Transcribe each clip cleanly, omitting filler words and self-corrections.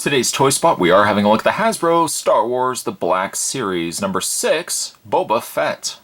Today's Toy Spot, we are having a look at the Hasbro Star Wars The Black Series, number 6, Boba Fett.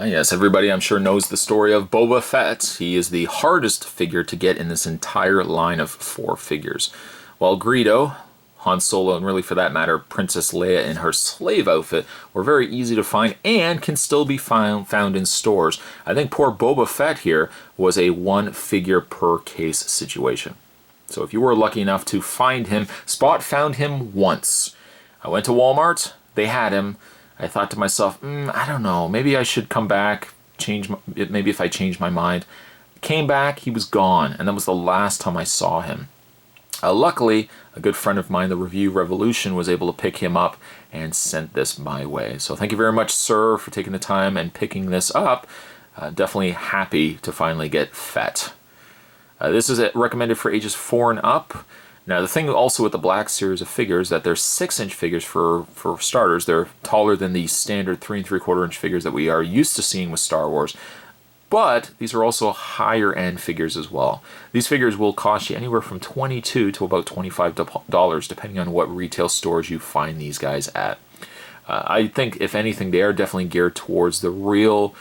Yes, everybody I'm sure knows the story of Boba Fett. He is the hardest figure to get in this entire line of 4 figures. While Greedo, Han Solo, and really for that matter, Princess Leia in her slave outfit were very easy to find and can still be found in stores. I think poor Boba Fett here was a 1 figure per case situation. So if you were lucky enough to find him, Spot found him once. I went to Walmart, they had him. I thought to myself, I don't know, maybe I should come back, maybe if I change my mind. Came back, he was gone, and that was the last time I saw him. Luckily, a good friend of mine, the Review Revolution, was able to pick him up and sent this my way. So thank you very much, sir, for taking the time and picking this up. Definitely happy to finally get Fett. This is recommended for ages 4 and up. Now, the thing also with the Black Series of figures that they're 6-inch figures for starters. They're taller than the standard 3 3/4-inch figures that we are used to seeing with Star Wars. But these are also higher-end figures as well. These figures will cost you anywhere from $22 to about $25, depending on what retail stores you find these guys at. I think, if anything, they are definitely geared towards the real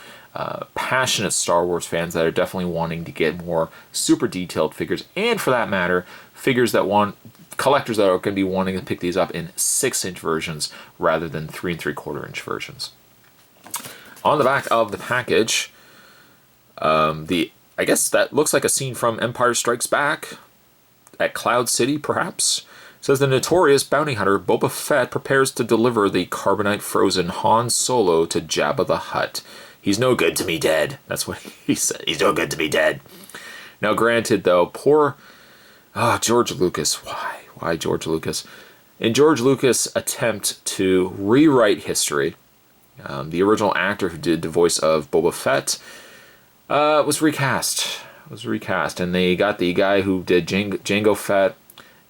passionate Star Wars fans that are definitely wanting to get more super detailed figures, and for that matter, figures that collectors that are going to be wanting to pick these up in 6-inch versions rather than 3 3/4-inch versions. On the back of the package, I guess that looks like a scene from Empire Strikes Back at Cloud City, perhaps. It says the notorious bounty hunter Boba Fett prepares to deliver the carbonite-frozen Han Solo to Jabba the Hutt. He's no good to me dead. That's what he said. He's no good to me dead. Now, granted, though, poor George Lucas. Why George Lucas? In George Lucas' attempt to rewrite history, the original actor who did the voice of Boba Fett was recast. And they got the guy who did Jango Fett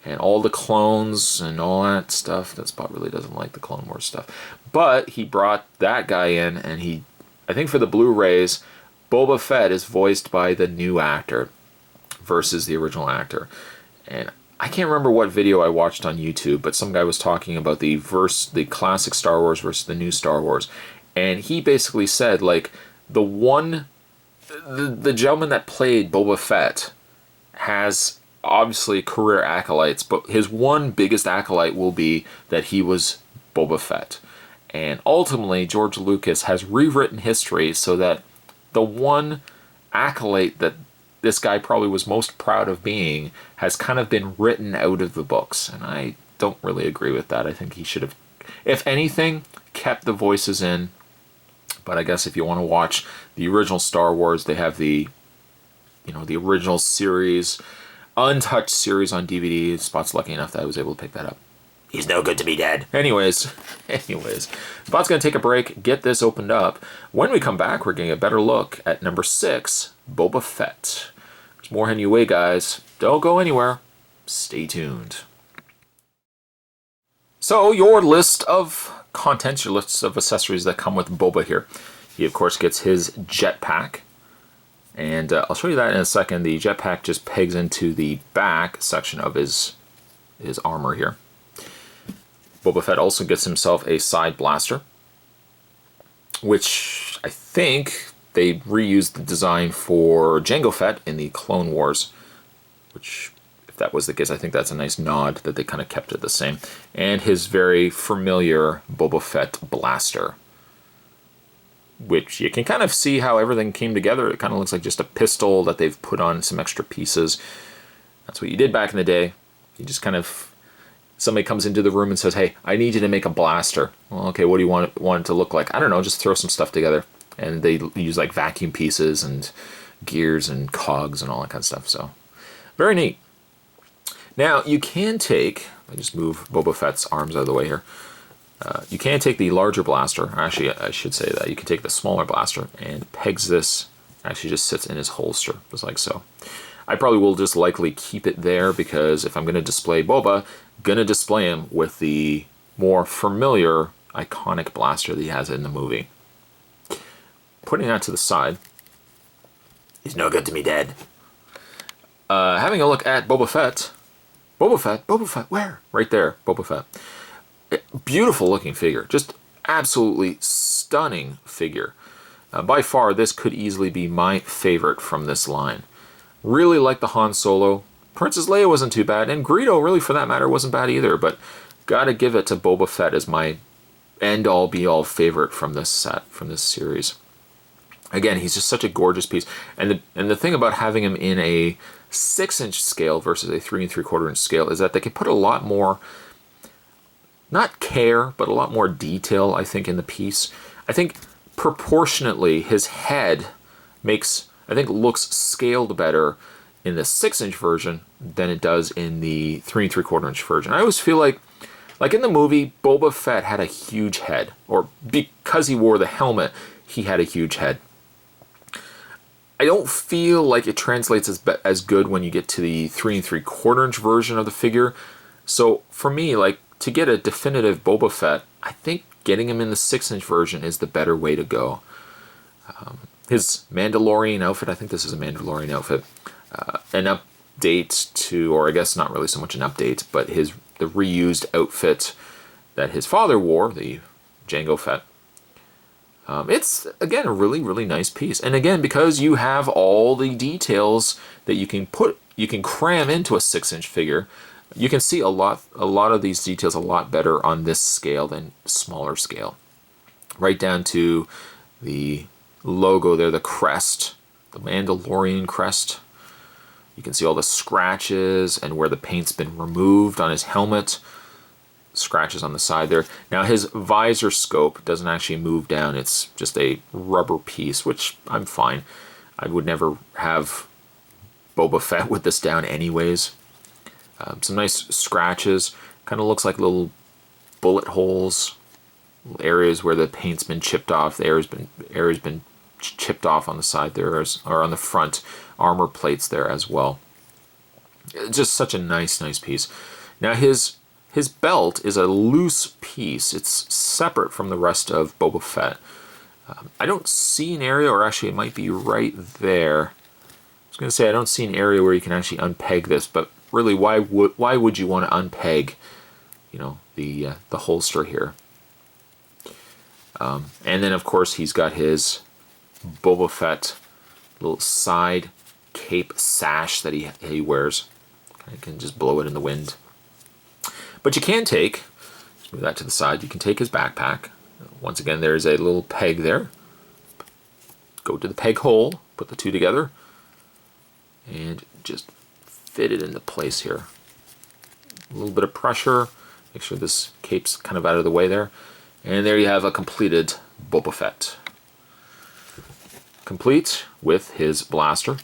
and all the clones and all that stuff. That Spot really doesn't like the Clone Wars stuff. But he brought that guy in, and I think for the Blu-rays, Boba Fett is voiced by the new actor versus the original actor. And I can't remember what video I watched on YouTube, but some guy was talking about the classic Star Wars versus the new Star Wars. And he basically said, like, the gentleman that played Boba Fett has obviously career acolytes, but his one biggest acolyte will be that he was Boba Fett. And ultimately, George Lucas has rewritten history so that the one accolade that this guy probably was most proud of being has kind of been written out of the books. And I don't really agree with that. I think he should have, if anything, kept the voices in. But I guess if you want to watch the original Star Wars, they have the original series, untouched series on DVD. Spot's lucky enough that I was able to pick that up. He's no good to be dead. Anyways, Spot's going to take a break, get this opened up. When we come back, we're getting a better look at number 6, Boba Fett. There's more heading your way, guys. Don't go anywhere. Stay tuned. So, your list of contents, your list of accessories that come with Boba here. He, of course, gets his jetpack. And I'll show you that in a second. The jetpack just pegs into the back section of his armor here. Boba Fett also gets himself a side blaster, which I think they reused the design for Jango Fett in the Clone Wars, which, if that was the case, I think that's a nice nod that they kind of kept it the same. And his very familiar Boba Fett blaster, which you can kind of see how everything came together. It kind of looks like just a pistol that they've put on some extra pieces. That's what you did back in the day. You just kind of... Somebody comes into the room and says, hey, I need you to make a blaster. Well, okay, what do you want it to look like? I don't know, just throw some stuff together. And they use like vacuum pieces and gears and cogs and all that kind of stuff. So, very neat. Now, you can take, I just move Boba Fett's arms out of the way here. You can take the larger blaster. Actually, I should say that. You can take the smaller blaster and pegs this Actually just sits in his holster, just like so. I probably will just likely keep it there because if I'm going to display Boba, I'm going to display him with the more familiar, iconic blaster that he has in the movie. Putting that to the side. He's no good to me, Dad. Having a look at Boba Fett. Boba Fett, where? Right there, Boba Fett. Beautiful looking figure. Just absolutely stunning figure. By far, this could easily be my favorite from this line. Really like the Han Solo. Princess Leia wasn't too bad, and Greedo, really, for that matter, wasn't bad either, but gotta give it to Boba Fett as my end-all, be-all favorite from this set, from this series. Again, he's just such a gorgeous piece, and the thing about having him in a 6-inch scale versus a 3 3/4 inch scale is that they can put a lot more, not care, but a lot more detail, I think, in the piece. I think proportionately, his head looks scaled better in the 6-inch version than it does in the 3 3/4 inch version. I always feel like in the movie, Boba Fett had a huge head, or because he wore the helmet, he had a huge head. I don't feel like it translates as good when you get to the 3 3/4 inch version of the figure. So for me, like, to get a definitive Boba Fett, I think getting him in the 6-inch version is the better way to go. His Mandalorian outfit, I think this is a Mandalorian outfit, an update to, or I guess not really so much an update, but the reused outfit that his father wore, the Jango Fett. It's, again, a really, really nice piece. And again, because you have all the details that you can cram into a 6-inch figure, you can see a lot of these details a lot better on this scale than smaller scale. Right down to the logo there, the crest, the Mandalorian crest. You can see all the scratches and where the paint's been removed on his helmet. Scratches on the side there. Now his visor scope doesn't actually move down. It's just a rubber piece, which I'm fine. I would never have Boba Fett with this down anyways. Some nice scratches. Kind of looks like little bullet holes. Little areas where the paint's been chipped off. The area's been chipped off on the side there, or on the front armor plates there as well. Just such a nice piece. Now his belt is a loose piece. It's separate from the rest of Boba Fett. I don't see an area, or actually it might be right there. I was going to say I don't see an area where you can actually unpeg this, but really, why would you want to unpeg, the holster here? And then of course he's got his Boba Fett little side cape sash that he wears. You can just blow it in the wind. But you can take, let's move that to the side, you can take his backpack. Once again, there's a little peg there. Go to the peg hole, put the two together, and just fit it into place here. A little bit of pressure, make sure this cape's kind of out of the way there. And there you have a completed Boba Fett. Complete with his blaster.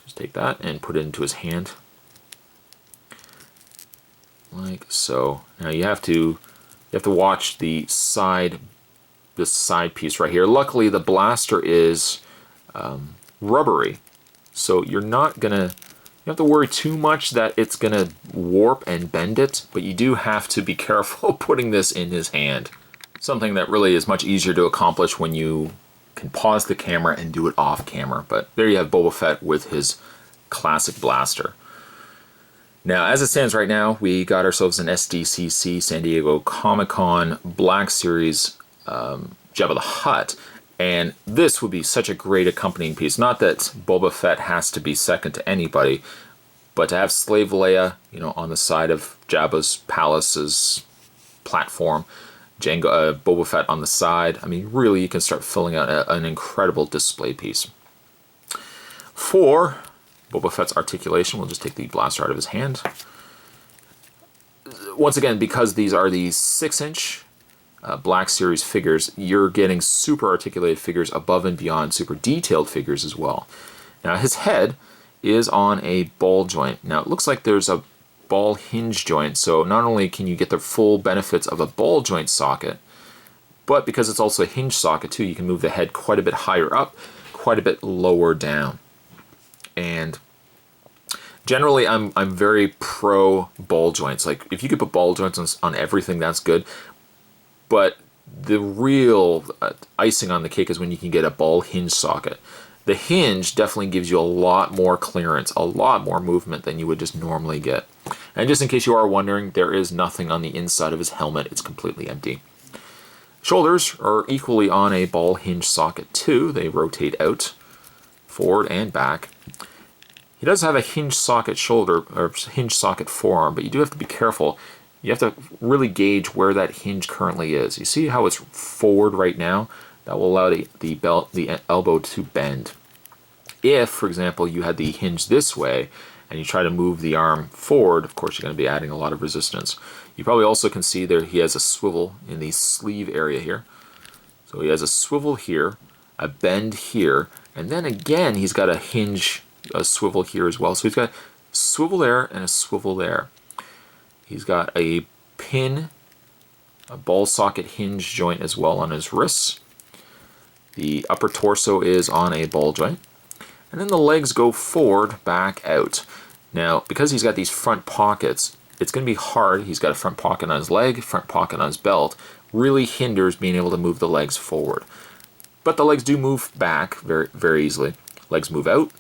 Just take that and put it into his hand. Like so. Now you have to watch this side piece right here. Luckily the blaster is rubbery, so you don't have to worry too much that it's gonna warp and bend it, but you do have to be careful putting this in his hand. Something that really is much easier to accomplish when you can pause the camera and do it off camera. But there you have Boba Fett with his classic blaster. Now, as it stands right now, we got ourselves an SDCC, San Diego Comic-Con Black Series Jabba the Hutt, and this would be such a great accompanying piece. Not that Boba Fett has to be second to anybody, but to have Slave Leia, on the side of Jabba's palace's platform, Boba Fett on the side. I mean, really, you can start filling out an incredible display piece. For Boba Fett's articulation, we'll just take the blaster out of his hand. Once again, because these are the 6-inch Black Series figures, you're getting super articulated figures above and beyond super detailed figures as well. Now his head is on a ball joint. Now it looks like there's a ball hinge joint, so not only can you get the full benefits of a ball joint socket, but because it's also a hinge socket too, you can move the head quite a bit higher up, quite a bit lower down. And generally, I'm very pro ball joints. Like, if you could put ball joints on everything, that's good. But the real icing on the cake is when you can get a ball hinge socket. The hinge definitely gives you a lot more clearance, a lot more movement than you would just normally get. And just in case you are wondering, there is nothing on the inside of his helmet. It's completely empty. Shoulders are equally on a ball hinge socket too. They rotate out, forward and back. He does have a hinge socket shoulder, or hinge socket forearm, but you do have to be careful. You have to really gauge where that hinge currently is. You see how it's forward right now? That will allow the elbow to bend. If, for example, you had the hinge this way and you try to move the arm forward, of course you're going to be adding a lot of resistance. You probably also can see there he has a swivel in the sleeve area here. So he has a swivel here, a bend here, and then again he's got a hinge, a swivel here as well. So he's got a swivel there and a swivel there. He's got a pin, a ball socket hinge joint as well on his wrists. The upper torso is on a ball joint. And then the legs go forward, back, out. Now, because he's got these front pockets, it's going to be hard. He's got a front pocket on his leg, front pocket on his belt. Really hinders being able to move the legs forward. But the legs do move back very, very easily. Legs move out.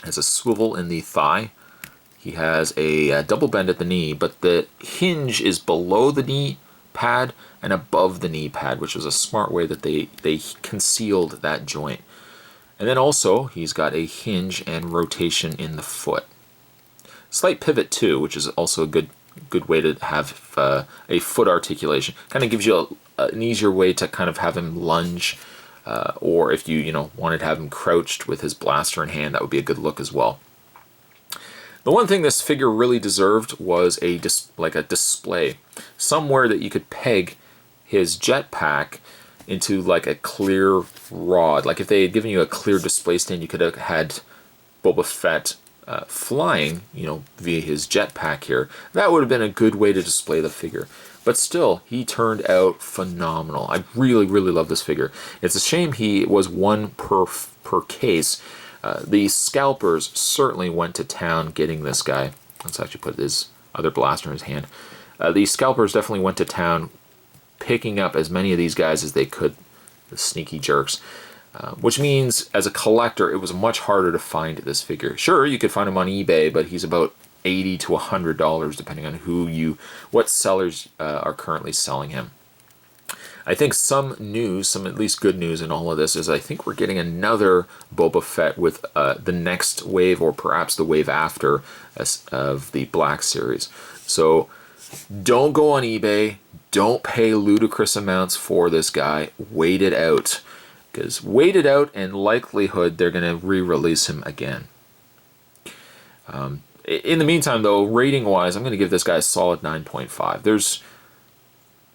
Has a swivel in the thigh. He has a double bend at the knee, but the hinge is below the knee pad and above the knee pad, which was a smart way that they concealed that joint. And then also he's got a hinge and rotation in the foot. Slight pivot too, which is also a good way to have a foot articulation. Kind of gives you an easier way to kind of have him lunge, or if you wanted to have him crouched with his blaster in hand, that would be a good look as well. The one thing this figure really deserved was a display. Somewhere that you could peg his jetpack into like a clear rod. Like if they had given you a clear display stand, you could have had Boba Fett flying, via his jetpack here. That would have been a good way to display the figure. But still, he turned out phenomenal. I really, really love this figure. It's a shame he was one per case. The scalpers certainly went to town getting this guy. Let's actually put his other blaster in his hand. The scalpers definitely went to town picking up as many of these guys as they could, the sneaky jerks. Which means, as a collector, it was much harder to find this figure. Sure, you could find him on eBay, but he's about $80 to $100, depending on what sellers are currently selling him. I think some at least good news in all of this is I think we're getting another Boba Fett with the next wave, or perhaps the wave after, of the Black Series. So don't go on eBay. Don't pay ludicrous amounts for this guy. Wait it out. Because wait it out, and likelihood they're going to re-release him again. In the meantime, though, rating-wise, I'm going to give this guy a solid 9.5.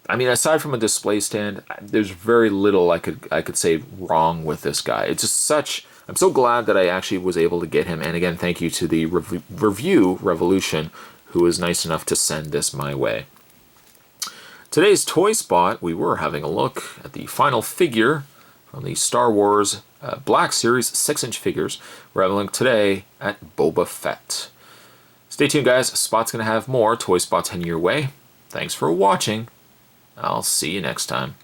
Aside from a display stand, there's very little I could say wrong with this guy. It's just I'm so glad that I actually was able to get him. And again, thank you to the Review Revolution, who was nice enough to send this my way. Today's Toy Spot, we were having a look at the final figure from the Star Wars Black Series 6-inch figures. We're having a look today at Boba Fett. Stay tuned, guys. Spot's going to have more Toy Spots heading your way. Thanks for watching. I'll see you next time.